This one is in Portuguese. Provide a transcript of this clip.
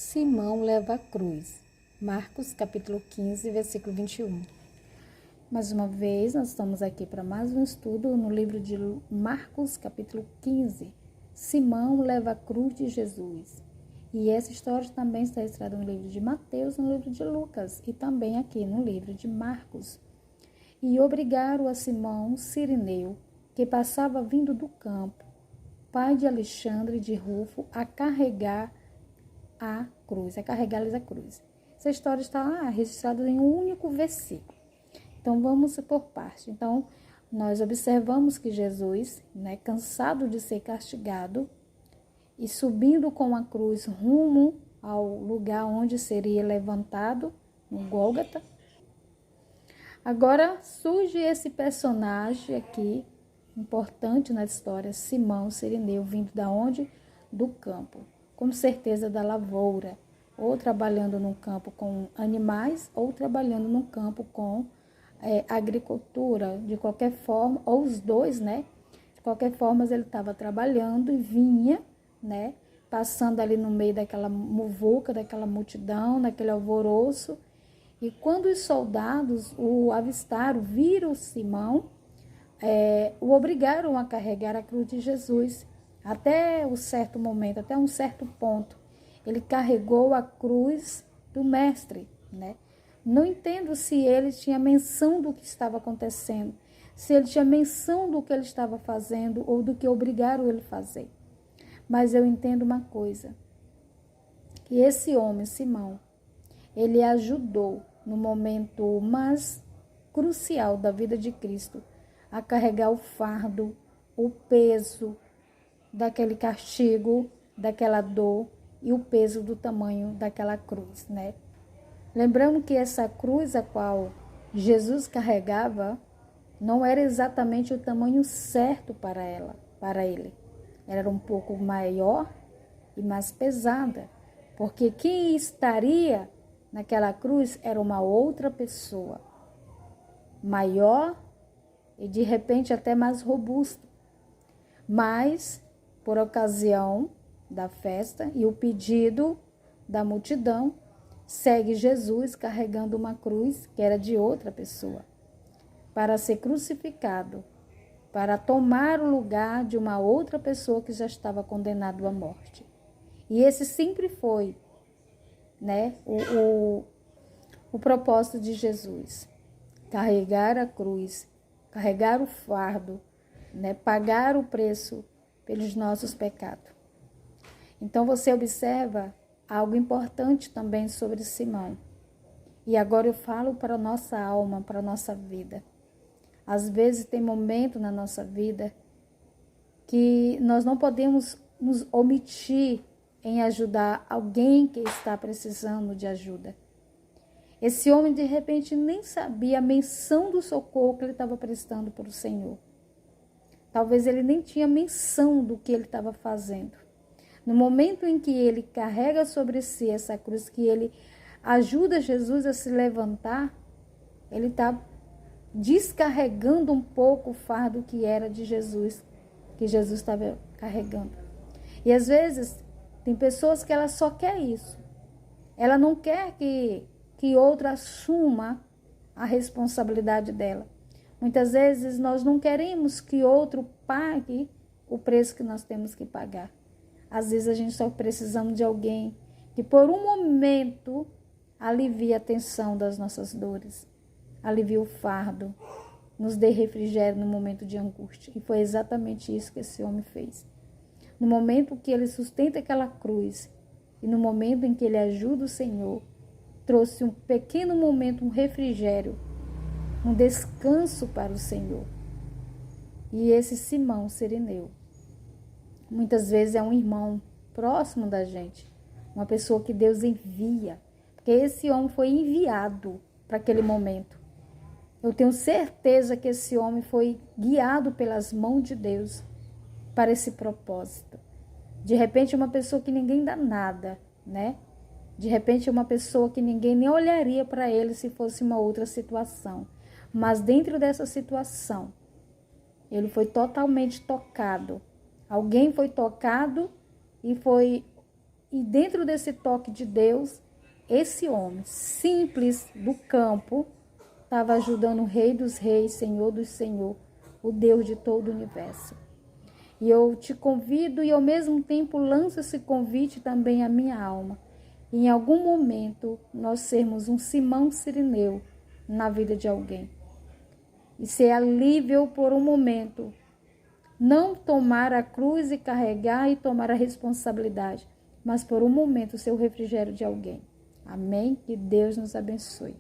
Simão leva a cruz. Marcos, capítulo 15, versículo 21. Mais uma vez, nós estamos aqui para mais um estudo no livro de Marcos, capítulo 15. Simão leva a cruz de Jesus. E essa história também está registrada no livro de Mateus, no livro de Lucas e também aqui no livro de Marcos. E obrigaram a Simão Cirineu, que passava vindo do campo, pai de Alexandre e de Rufo, a carregar-lhes a cruz. Essa história está registrada em um único versículo. Então, vamos por parte. Então, nós observamos que Jesus, cansado de ser castigado, e subindo com a cruz rumo ao lugar onde seria levantado, no Gólgota. Agora surge esse personagem aqui, importante na história, Simão Cirineu, vindo da onde? Do campo, com certeza da lavoura, ou trabalhando no campo com animais, ou trabalhando no campo com agricultura, de qualquer forma, ou os dois, De qualquer forma, ele estava trabalhando e vinha, passando ali no meio daquela muvuca, daquela multidão, naquele alvoroço. E quando os soldados o avistaram, viram Simão, o obrigaram a carregar a cruz de Jesus. Até um certo momento, até um certo ponto, ele carregou a cruz do mestre, Não entendo se ele tinha menção do que estava acontecendo, se ele tinha menção do que ele estava fazendo ou do que obrigaram ele a fazer. Mas eu entendo uma coisa, que esse homem, Simão, ele ajudou no momento mais crucial da vida de Cristo a carregar o fardo, o peso daquele castigo, daquela dor e o peso do tamanho daquela cruz, Lembrando que essa cruz a qual Jesus carregava não era exatamente o tamanho certo para ele. Ela era um pouco maior e mais pesada, porque quem estaria naquela cruz era uma outra pessoa, maior e de repente até mais robusta. Mas, por ocasião da festa e o pedido da multidão, segue Jesus carregando uma cruz que era de outra pessoa, para ser crucificado, para tomar o lugar de uma outra pessoa que já estava condenada à morte. E esse sempre foi, o propósito de Jesus: carregar a cruz, carregar o fardo, pagar o preço pelos nossos pecados. Então você observa algo importante também sobre Simão. E agora eu falo para a nossa alma, para a nossa vida. Às vezes tem momento na nossa vida que nós não podemos nos omitir em ajudar alguém que está precisando de ajuda. Esse homem, de repente, nem sabia a menção do socorro que ele estava prestando para o Senhor. Talvez ele nem tinha menção do que ele estava fazendo. No momento em que ele carrega sobre si essa cruz, que ele ajuda Jesus a se levantar, ele está descarregando um pouco o fardo que era de Jesus, que Jesus estava carregando. E às vezes tem pessoas que ela só quer isso. Ela não quer que outra assuma a responsabilidade dela. Muitas vezes nós não queremos que outro pague o preço que nós temos que pagar. Às vezes a gente só precisamos de alguém que por um momento alivie a tensão das nossas dores, alivie o fardo, nos dê refrigério no momento de angústia. E foi exatamente isso que esse homem fez. No momento que ele sustenta aquela cruz e no momento em que ele ajuda o Senhor, trouxe um pequeno momento, um refrigério, um descanso para o Senhor. E esse Simão Cirineu, muitas vezes é um irmão próximo da gente, uma pessoa que Deus envia, porque esse homem foi enviado para aquele momento. Eu tenho certeza que esse homem foi guiado pelas mãos de Deus para esse propósito. De repente, uma pessoa que ninguém dá nada, De repente, uma pessoa que ninguém nem olharia para ele se fosse uma outra situação. Mas dentro dessa situação, ele foi totalmente tocado. Alguém foi tocado e foi E dentro desse toque de Deus, esse homem simples do campo estava ajudando o Rei dos Reis, Senhor dos Senhores, o Deus de todo o universo. E eu te convido e ao mesmo tempo lanço esse convite também à minha alma. Em algum momento nós sermos um Simão Cirineu na vida de alguém. E ser alívio por um momento. Não tomar a cruz e carregar e tomar a responsabilidade, mas por um momento ser o refrigério de alguém. Amém? Que Deus nos abençoe.